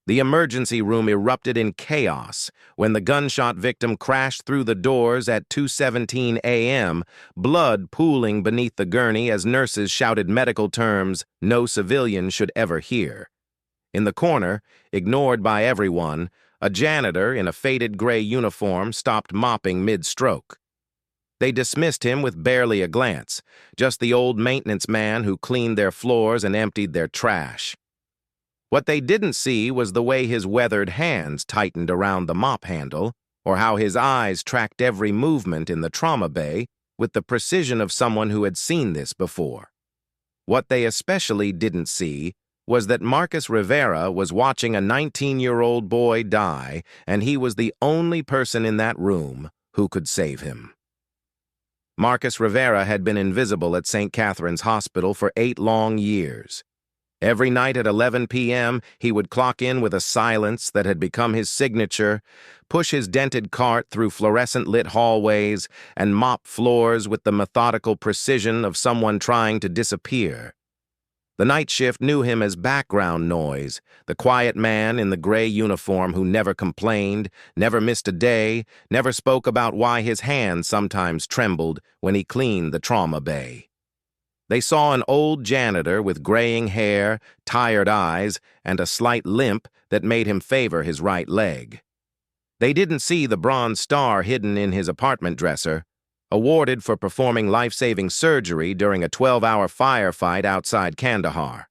The emergency room erupted in chaos when the gunshot victim crashed through the doors at 2:17 a.m., blood pooling beneath the gurney as nurses shouted medical terms no civilian should ever hear. In the corner, ignored by everyone, a janitor in a faded gray uniform stopped mopping mid-stroke. They dismissed him with barely a glance, just the old maintenance man who cleaned their floors and emptied their trash. What they didn't see was the way his weathered hands tightened around the mop handle, or how his eyes tracked every movement in the trauma bay with the precision of someone who had seen this before. What they especially didn't see was that Marcus Rivera was watching a 19-year-old boy die, and he was the only person in that room who could save him. Marcus Rivera had been invisible at St. Catherine's Hospital for 8 long years. Every night at 11 p.m., he would clock in with a silence that had become his signature, push his dented cart through fluorescent-lit hallways, and mop floors with the methodical precision of someone trying to disappear. The night shift knew him as background noise, the quiet man in the gray uniform who never complained, never missed a day, never spoke about why his hands sometimes trembled when he cleaned the trauma bay. They saw an old janitor with graying hair, tired eyes, and a slight limp that made him favor his right leg. They didn't see the bronze star hidden in his apartment dresser, awarded for performing life-saving surgery during a 12-hour firefight outside Kandahar.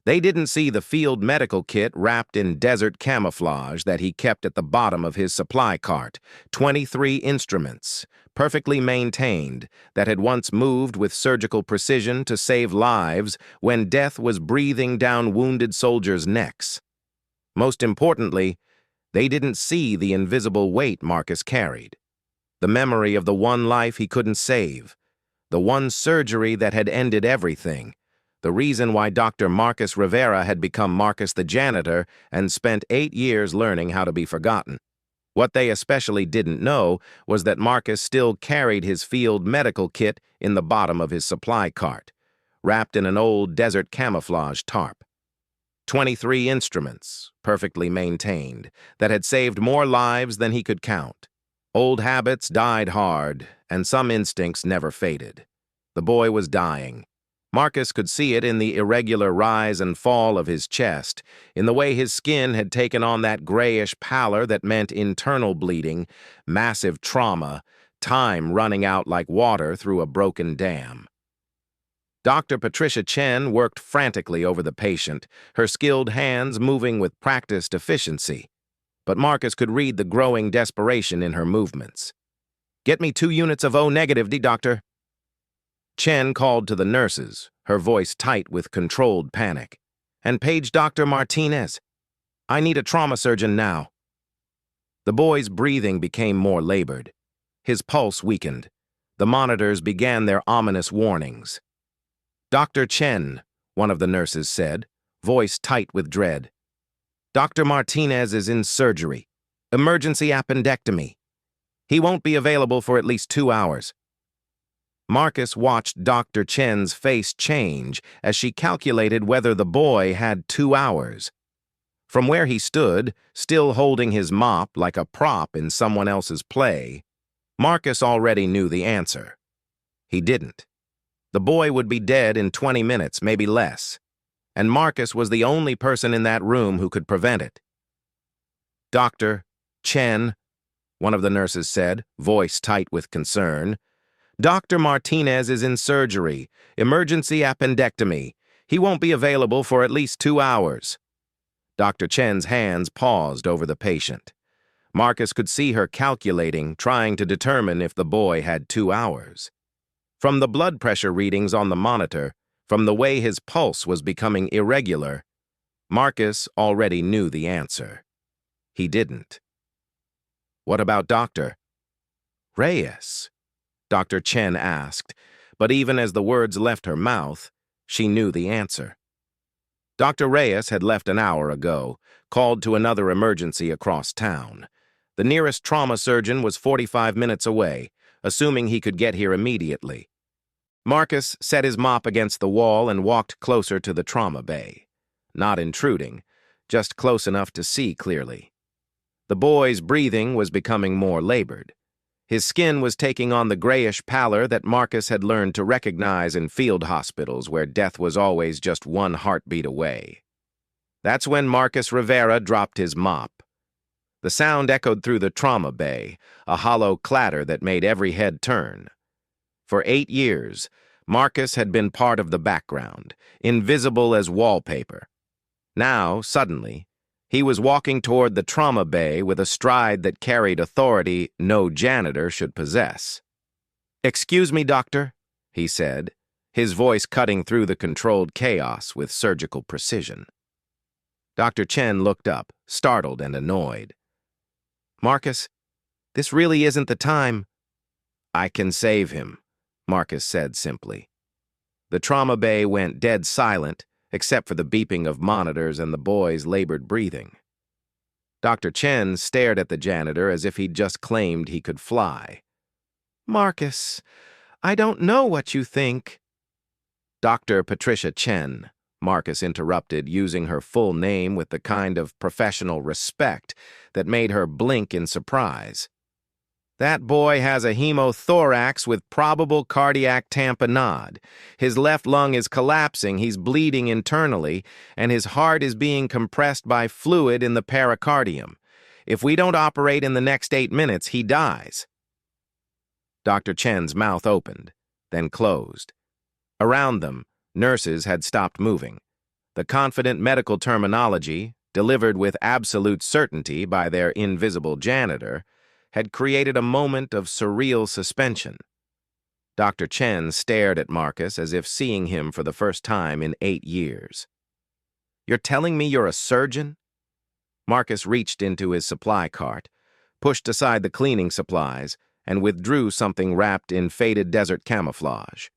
They didn't see the field medical kit wrapped in desert camouflage that he kept at the bottom of his supply cart, 23 instruments, perfectly maintained, that had once moved with surgical precision to save lives when death was breathing down wounded soldiers' necks. Most importantly, they didn't see the invisible weight Marcus carried, the memory of the one life he couldn't save, the one surgery that had ended everything, the reason why Dr. Marcus Rivera had become Marcus the janitor and spent 8 years learning how to be forgotten. What they especially didn't know was that Marcus still carried his field medical kit in the bottom of his supply cart, wrapped in an old desert camouflage tarp. 23 instruments, perfectly maintained, that had saved more lives than he could count. Old habits died hard, and some instincts never faded. The boy was dying. Marcus could see it in the irregular rise and fall of his chest, in the way his skin had taken on that grayish pallor that meant internal bleeding, massive trauma, time running out like water through a broken dam. Dr. Patricia Chen worked frantically over the patient, her skilled hands moving with practiced efficiency. But Marcus could read the growing desperation in her movements. "Get me 2 units of O-negative, doctor." Chen called to the nurses, her voice tight with controlled panic. "And page Dr. Martinez. I need a trauma surgeon now." The boy's breathing became more labored. His pulse weakened. The monitors began their ominous warnings. "Dr. Chen," one of the nurses said, voice tight with dread. "Dr. Martinez is in surgery. Emergency appendectomy. He won't be available for at least 2 hours." Marcus watched Dr. Chen's face change as she calculated whether the boy had 2 hours. From where he stood, still holding his mop like a prop in someone else's play, Marcus already knew the answer. He didn't. The boy would be dead in 20 minutes, maybe less, and Marcus was the only person in that room who could prevent it. "Dr. Chen," one of the nurses said, voice tight with concern, "Dr. Martinez is in surgery, emergency appendectomy. He won't be available for at least 2 hours." Dr. Chen's hands paused over the patient. Marcus could see her calculating, trying to determine if the boy had 2 hours. From the blood pressure readings on the monitor, from the way his pulse was becoming irregular, Marcus already knew the answer. He didn't. "What about Dr. Reyes?" Dr. Chen asked, but even as the words left her mouth, she knew the answer. Dr. Reyes had left an hour ago, called to another emergency across town. The nearest trauma surgeon was 45 minutes away, assuming he could get here immediately. Marcus set his mop against the wall and walked closer to the trauma bay. Not intruding, just close enough to see clearly. The boy's breathing was becoming more labored. His skin was taking on the grayish pallor that Marcus had learned to recognize in field hospitals where death was always just one heartbeat away. That's when Marcus Rivera dropped his mop. The sound echoed through the trauma bay, a hollow clatter that made every head turn. For 8 years, Marcus had been part of the background, invisible as wallpaper. Now, suddenly, he was walking toward the trauma bay with a stride that carried authority no janitor should possess. "Excuse me, doctor," he said, his voice cutting through the controlled chaos with surgical precision. Dr. Chen looked up, startled and annoyed. "Marcus, this really isn't the time." "I can save him," Marcus said simply. The trauma bay went dead silent, except for the beeping of monitors and the boy's labored breathing. Dr. Chen stared at the janitor as if he'd just claimed he could fly. "Marcus, I don't know what you think." "Dr. Patricia Chen," Marcus interrupted, using her full name with the kind of professional respect that made her blink in surprise. "That boy has a hemothorax with probable cardiac tamponade. His left lung is collapsing, he's bleeding internally, and his heart is being compressed by fluid in the pericardium. If we don't operate in the next 8 minutes, he dies." Dr. Chen's mouth opened, then closed. Around them, nurses had stopped moving. The confident medical terminology, delivered with absolute certainty by their invisible janitor, had created a moment of surreal suspension. Dr. Chen stared at Marcus as if seeing him for the first time in 8 years. "You're telling me you're a surgeon?" Marcus reached into his supply cart, pushed aside the cleaning supplies, and withdrew something wrapped in faded desert camouflage.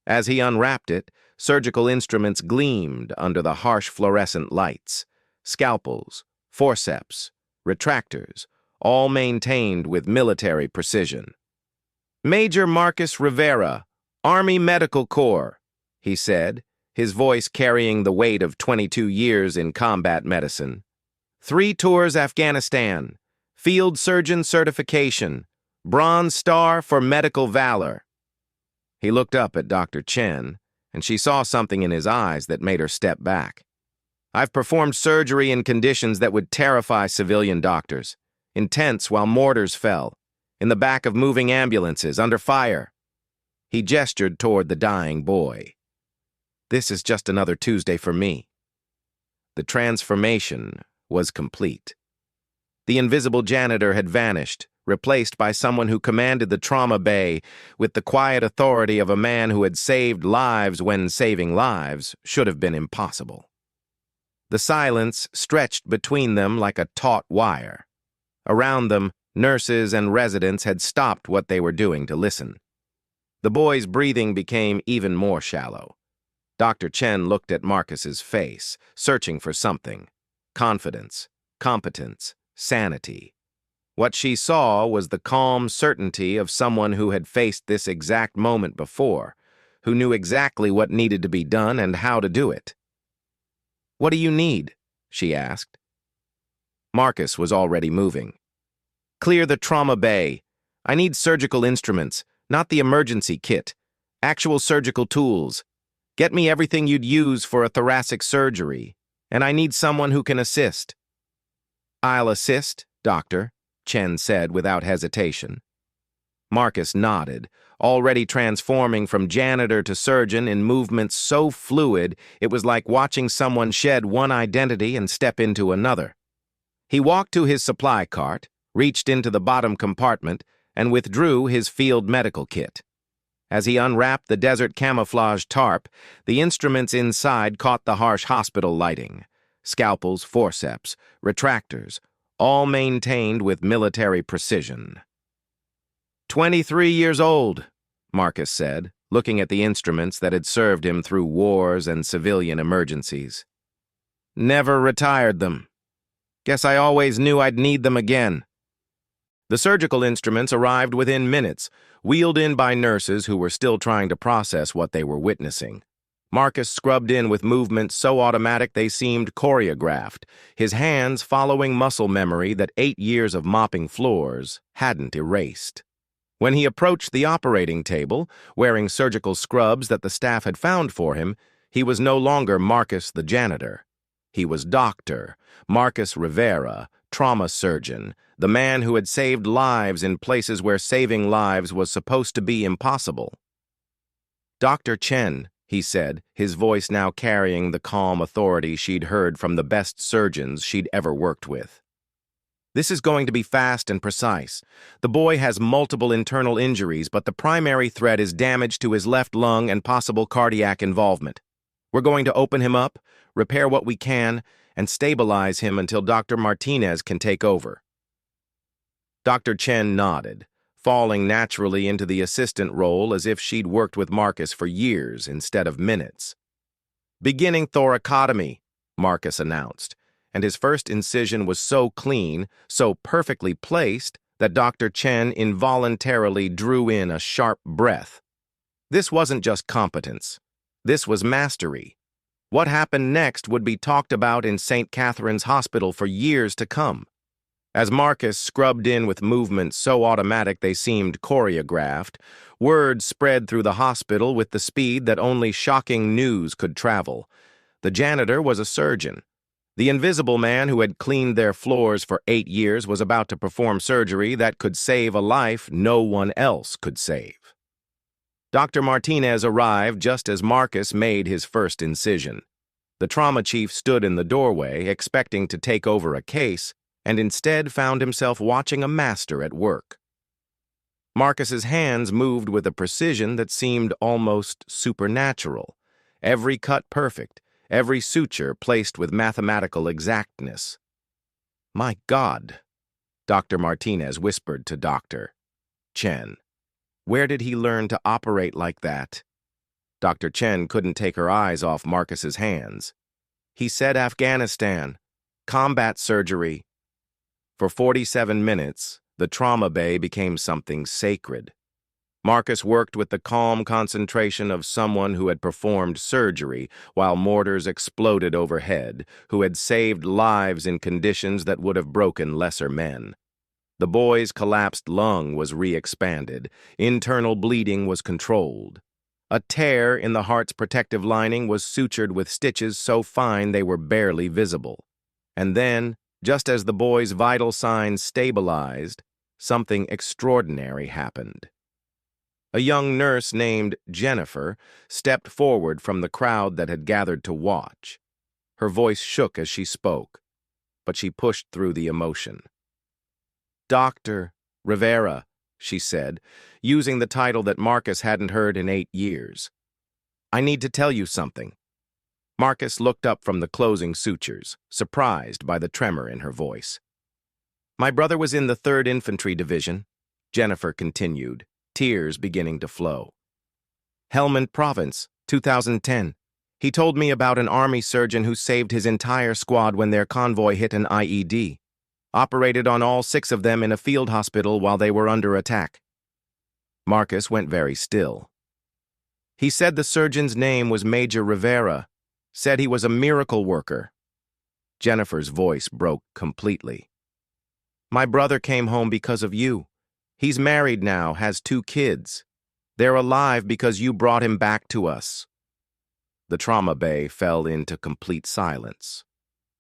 As he unwrapped it, surgical instruments gleamed under the harsh fluorescent lights. Scalpels, forceps, retractors, all maintained with military precision. "Major Marcus Rivera, Army Medical Corps," he said, his voice carrying the weight of 22 years in combat medicine. "3 tours Afghanistan, field surgeon certification, Bronze Star for medical valor." He looked up at Dr. Chen, and she saw something in his eyes that made her step back. "I've performed surgery in conditions that would terrify civilian doctors. Intense while mortars fell, in the back of moving ambulances, under fire." He gestured toward the dying boy. "This is just another Tuesday for me." The transformation was complete. The invisible janitor had vanished, replaced by someone who commanded the trauma bay with the quiet authority of a man who had saved lives when saving lives should have been impossible. The silence stretched between them like a taut wire. Around them, nurses and residents had stopped what they were doing to listen. The boy's breathing became even more shallow. Dr. Chen looked at Marcus's face, searching for something. Confidence, competence, sanity. What she saw was the calm certainty of someone who had faced this exact moment before, who knew exactly what needed to be done and how to do it. "What do you need?" she asked. Marcus was already moving. "Clear the trauma bay. I need surgical instruments, not the emergency kit. Actual surgical tools. Get me everything you'd use for a thoracic surgery, and I need someone who can assist." "I'll assist, doctor," Chen said without hesitation. Marcus nodded, already transforming from janitor to surgeon in movements so fluid it was like watching someone shed one identity and step into another. He walked to his supply cart, reached into the bottom compartment, and withdrew his field medical kit. As he unwrapped the desert camouflage tarp, the instruments inside caught the harsh hospital lighting. Scalpels, forceps, retractors, all maintained with military precision. 23 years old, Marcus said, looking at the instruments that had served him through wars and civilian emergencies. "Never retired them. Guess I always knew I'd need them again." The surgical instruments arrived within minutes, wheeled in by nurses who were still trying to process what they were witnessing. Marcus scrubbed in with movements so automatic they seemed choreographed, his hands following muscle memory that 8 years of mopping floors hadn't erased. When he approached the operating table, wearing surgical scrubs that the staff had found for him, he was no longer Marcus the janitor. He was Dr. Marcus Rivera, trauma surgeon, the man who had saved lives in places where saving lives was supposed to be impossible. "Dr. Chen," he said, his voice now carrying the calm authority she'd heard from the best surgeons she'd ever worked with. "This is going to be fast and precise. The boy has multiple internal injuries, but the primary threat is damage to his left lung and possible cardiac involvement. We're going to open him up, repair what we can, and stabilize him until Dr. Martinez can take over." Dr. Chen nodded, falling naturally into the assistant role as if she'd worked with Marcus for years instead of minutes. "Beginning thoracotomy," Marcus announced, and his first incision was so clean, so perfectly placed, that Dr. Chen involuntarily drew in a sharp breath. This wasn't just competence. This was mastery. What happened next would be talked about in St. Catherine's Hospital for years to come. As Marcus scrubbed in with movements so automatic they seemed choreographed, word spread through the hospital with the speed that only shocking news could travel. The janitor was a surgeon. The invisible man who had cleaned their floors for 8 years was about to perform surgery that could save a life no one else could save. Dr. Martinez arrived just as Marcus made his first incision. The trauma chief stood in the doorway, expecting to take over a case, and instead found himself watching a master at work. Marcus's hands moved with a precision that seemed almost supernatural, every cut perfect, every suture placed with mathematical exactness. "My God," Dr. Martinez whispered to Dr. Chen. "Where did he learn to operate like that?" Dr. Chen couldn't take her eyes off Marcus's hands. "He said Afghanistan. Combat surgery." For 47 minutes, the trauma bay became something sacred. Marcus worked with the calm concentration of someone who had performed surgery while mortars exploded overhead, who had saved lives in conditions that would have broken lesser men. The boy's collapsed lung was re-expanded. Internal bleeding was controlled. A tear in the heart's protective lining was sutured with stitches so fine they were barely visible. And then, just as the boy's vital signs stabilized, something extraordinary happened. A young nurse named Jennifer stepped forward from the crowd that had gathered to watch. Her voice shook as she spoke, but she pushed through the emotion. "Dr. Rivera," she said, using the title that Marcus hadn't heard in 8 years. "I need to tell you something." Marcus looked up from the closing sutures, surprised by the tremor in her voice. "My brother was in the 3rd Infantry Division," Jennifer continued, tears beginning to flow. "Helmand Province, 2010. He told me about an army surgeon who saved his entire squad when their convoy hit an IED. Operated on all 6 of them in a field hospital while they were under attack." Marcus went very still. "He said the surgeon's name was Major Rivera. Said he was a miracle worker." Jennifer's voice broke completely. "My brother came home because of you. He's married now, has 2 kids. They're alive because you brought him back to us." The trauma bay fell into complete silence.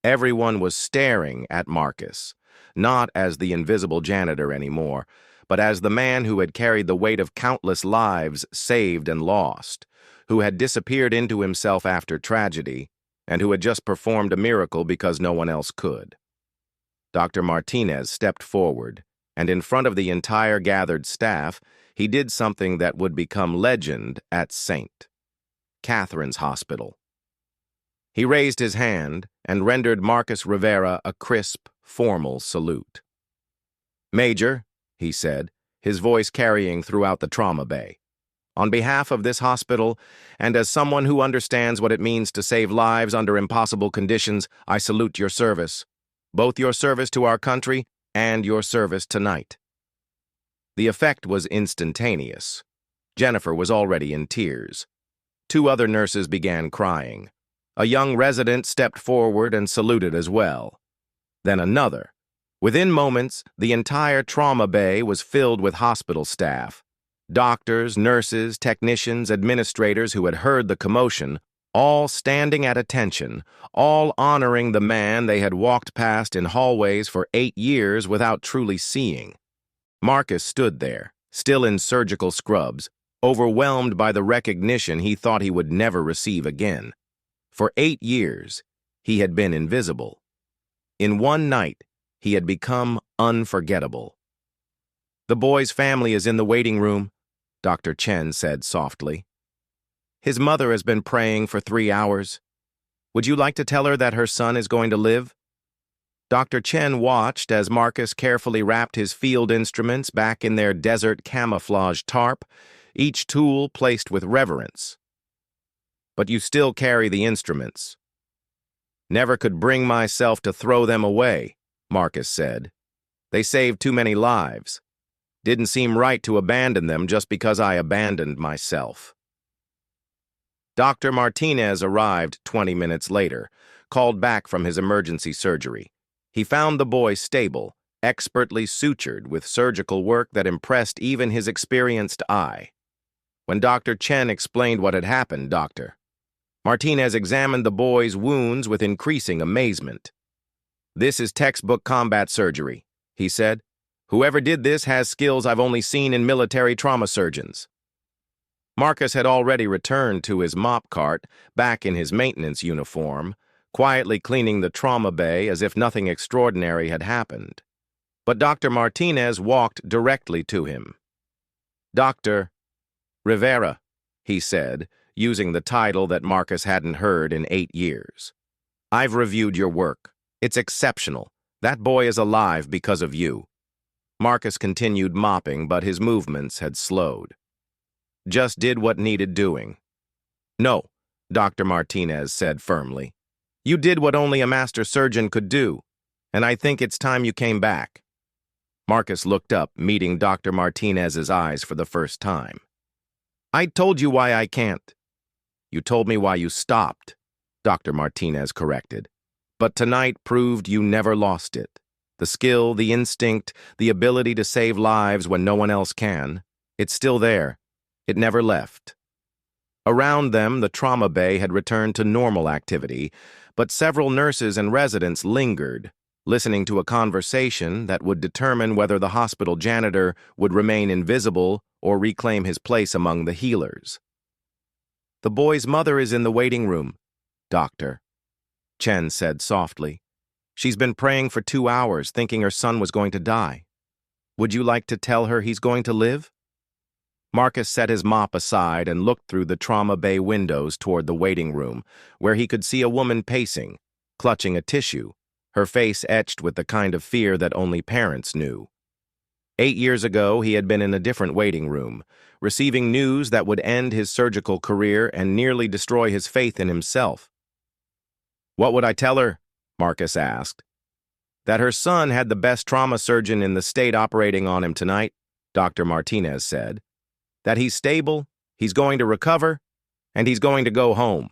Everyone was staring at Marcus, not as the invisible janitor anymore, but as the man who had carried the weight of countless lives saved and lost, who had disappeared into himself after tragedy, and who had just performed a miracle because no one else could. Dr. Martinez stepped forward, and in front of the entire gathered staff, he did something that would become legend at St. Catherine's Hospital. He raised his hand and rendered Marcus Rivera a crisp, formal salute. "Major," he said, his voice carrying throughout the trauma bay, "on behalf of this hospital, and as someone who understands what it means to save lives under impossible conditions, I salute your service, both your service to our country and your service tonight." The effect was instantaneous. Jennifer was already in tears. Two other nurses began crying. A young resident stepped forward and saluted as well. Then another. Within moments, the entire trauma bay was filled with hospital staff. Doctors, nurses, technicians, administrators who had heard the commotion, all standing at attention, all honoring the man they had walked past in hallways for 8 years without truly seeing. Marcus stood there, still in surgical scrubs, overwhelmed by the recognition he thought he would never receive again. For 8 years, he had been invisible. In one night, he had become unforgettable. "The boy's family is in the waiting room," Dr. Chen said softly. "His mother has been praying for 3 hours. Would you like to tell her that her son is going to live?" Dr. Chen watched as Marcus carefully wrapped his field instruments back in their desert camouflage tarp, each tool placed with reverence. "But you still carry the instruments." "Never could bring myself to throw them away," Marcus said. "They saved too many lives. Didn't seem right to abandon them just because I abandoned myself." Dr. Martinez arrived 20 minutes later, called back from his emergency surgery. He found the boy stable, expertly sutured with surgical work that impressed even his experienced eye. When Dr. Chen explained what had happened, Martinez examined the boy's wounds with increasing amazement. "This is textbook combat surgery," he said. "Whoever did this has skills I've only seen in military trauma surgeons." Marcus had already returned to his mop cart, back in his maintenance uniform, quietly cleaning the trauma bay as if nothing extraordinary had happened. But Dr. Martinez walked directly to him. "Dr. Rivera," he said, using the title that Marcus hadn't heard in 8 years. "I've reviewed your work. It's exceptional. That boy is alive because of you." Marcus continued mopping, but his movements had slowed. "Just did what needed doing." "No," Dr. Martinez said firmly. "You did what only a master surgeon could do, and I think it's time you came back." Marcus looked up, meeting Dr. Martinez's eyes for the first time. "I told you why I can't." "You told me why you stopped," Dr. Martinez corrected. "But tonight proved you never lost it. The skill, the instinct, the ability to save lives when no one else can. It's still there. It never left." Around them, the trauma bay had returned to normal activity, but several nurses and residents lingered, listening to a conversation that would determine whether the hospital janitor would remain invisible or reclaim his place among the healers. "The boy's mother is in the waiting room, Doctor," Chen said softly. "She's been praying for 2 hours, thinking her son was going to die. Would you like to tell her he's going to live?" Marcus set his mop aside and looked through the trauma bay windows toward the waiting room, where he could see a woman pacing, clutching a tissue, her face etched with the kind of fear that only parents knew. 8 years ago, he had been in a different waiting room, receiving news that would end his surgical career and nearly destroy his faith in himself. "What would I tell her?" Marcus asked. "That her son had the best trauma surgeon in the state operating on him tonight," Dr. Martinez said. "That he's stable, he's going to recover, and he's going to go home."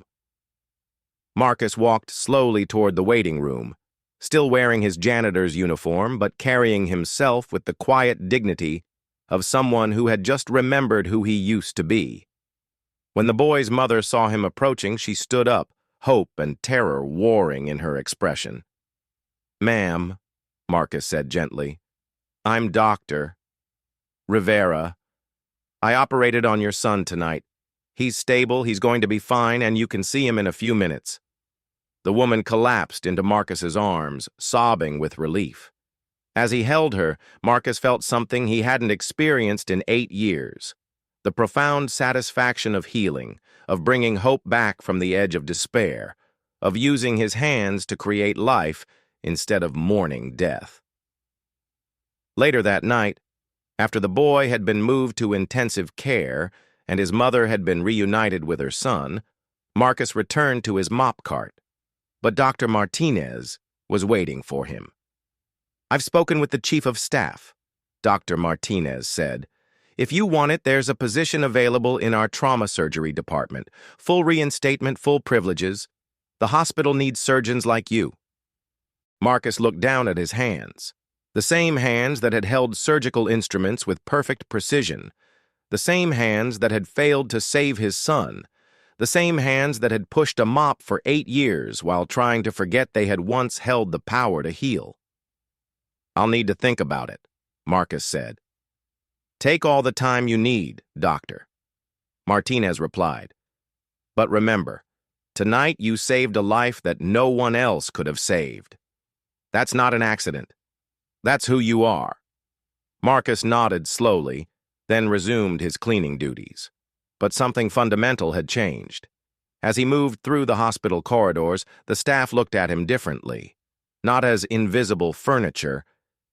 Marcus walked slowly toward the waiting room, still wearing his janitor's uniform, but carrying himself with the quiet dignity of someone who had just remembered who he used to be. When the boy's mother saw him approaching, she stood up, hope and terror warring in her expression. "Ma'am," Marcus said gently, "I'm Dr. Rivera. I operated on your son tonight. He's stable, he's going to be fine, and you can see him in a few minutes." The woman collapsed into Marcus's arms, sobbing with relief. As he held her, Marcus felt something he hadn't experienced in 8 years. The profound satisfaction of healing, of bringing hope back from the edge of despair, of using his hands to create life instead of mourning death. Later that night, after the boy had been moved to intensive care and his mother had been reunited with her son, Marcus returned to his mop cart. But Dr. Martinez was waiting for him. "I've spoken with the chief of staff," Dr. Martinez said. If you want it, there's a position available in our trauma surgery department. Full reinstatement, full privileges. The hospital needs surgeons like you." Marcus looked down at his hands. The same hands that had held surgical instruments with perfect precision. The same hands that had failed to save his son. The same hands that had pushed a mop for 8 years while trying to forget they had once held the power to heal. "I'll need to think about it," Marcus said. "Take all the time you need, doctor," Martinez replied. "But remember, tonight you saved a life that no one else could have saved. That's not an accident. That's who you are." Marcus nodded slowly, then resumed his cleaning duties. But something fundamental had changed. As he moved through the hospital corridors, the staff looked at him differently, not as invisible furniture,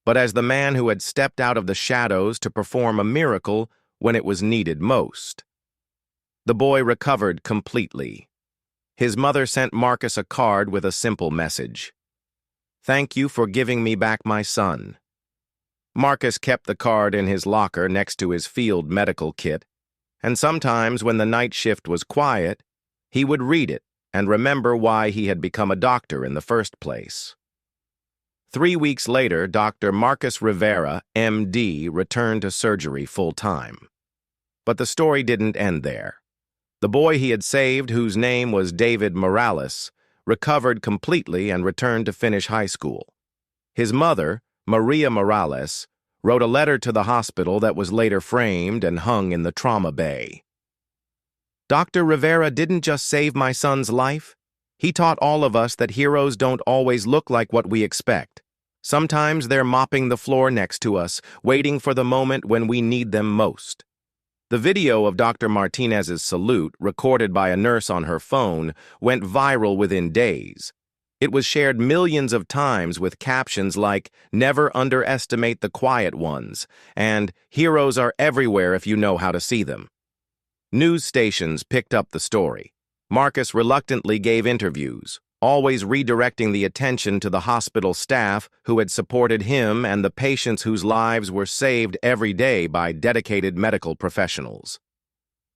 but as the man who had stepped out of the shadows to perform a miracle when it was needed most. The boy recovered completely. His mother sent Marcus a card with a simple message. "Thank you for giving me back my son." Marcus kept the card in his locker next to his field medical kit, and sometimes when the night shift was quiet, he would read it and remember why he had become a doctor in the first place. 3 weeks later, Dr. Marcus Rivera, M.D., returned to surgery full-time. But the story didn't end there. The boy he had saved, whose name was David Morales, recovered completely and returned to finish high school. His mother, Maria Morales, wrote a letter to the hospital that was later framed and hung in the trauma bay. "Dr. Rivera didn't just save my son's life. He taught all of us that heroes don't always look like what we expect. Sometimes they're mopping the floor next to us, waiting for the moment when we need them most." The video of Dr. Martinez's salute, recorded by a nurse on her phone, went viral within days. It was shared millions of times with captions like, "Never underestimate the quiet ones," and "Heroes are everywhere if you know how to see them." News stations picked up the story. Marcus reluctantly gave interviews, always redirecting the attention to the hospital staff who had supported him and the patients whose lives were saved every day by dedicated medical professionals.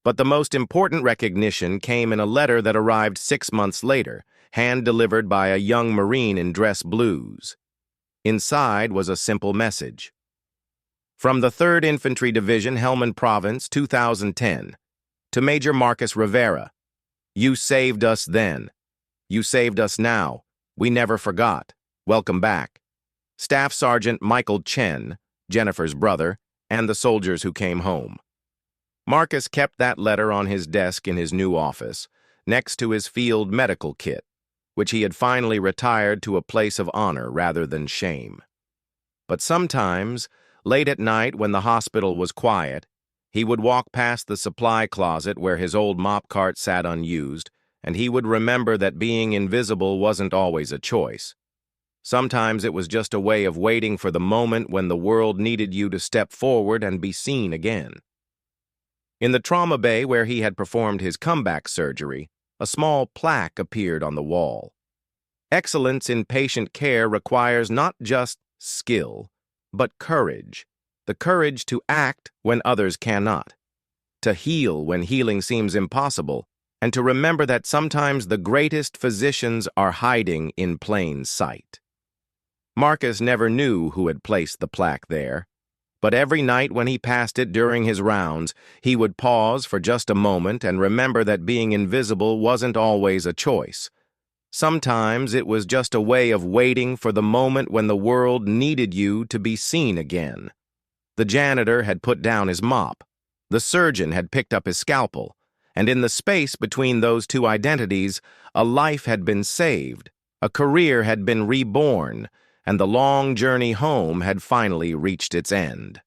But the most important recognition came in a letter that arrived 6 months later, hand-delivered by a young Marine in dress blues. Inside was a simple message. "From the 3rd Infantry Division, Helmand Province, 2010. To Major Marcus Rivera. You saved us then. You saved us now. We never forgot. Welcome back. Staff Sergeant Michael Chen, Jennifer's brother, and the soldiers who came home." Marcus kept that letter on his desk in his new office, next to his field medical kit, which he had finally retired to a place of honor rather than shame. But sometimes, late at night when the hospital was quiet, he would walk past the supply closet where his old mop cart sat unused, and he would remember that being invisible wasn't always a choice. Sometimes it was just a way of waiting for the moment when the world needed you to step forward and be seen again. In the trauma bay where he had performed his comeback surgery, a small plaque appeared on the wall. Excellence in patient care requires not just skill, but courage. The courage to act when others cannot, to heal when healing seems impossible, and to remember that sometimes the greatest physicians are hiding in plain sight. Marcus never knew who had placed the plaque there, but every night when he passed it during his rounds, he would pause for just a moment and remember that being invisible wasn't always a choice. Sometimes it was just a way of waiting for the moment when the world needed you to be seen again. The janitor had put down his mop. The surgeon had picked up his scalpel. And in the space between those two identities, a life had been saved, a career had been reborn, and the long journey home had finally reached its end.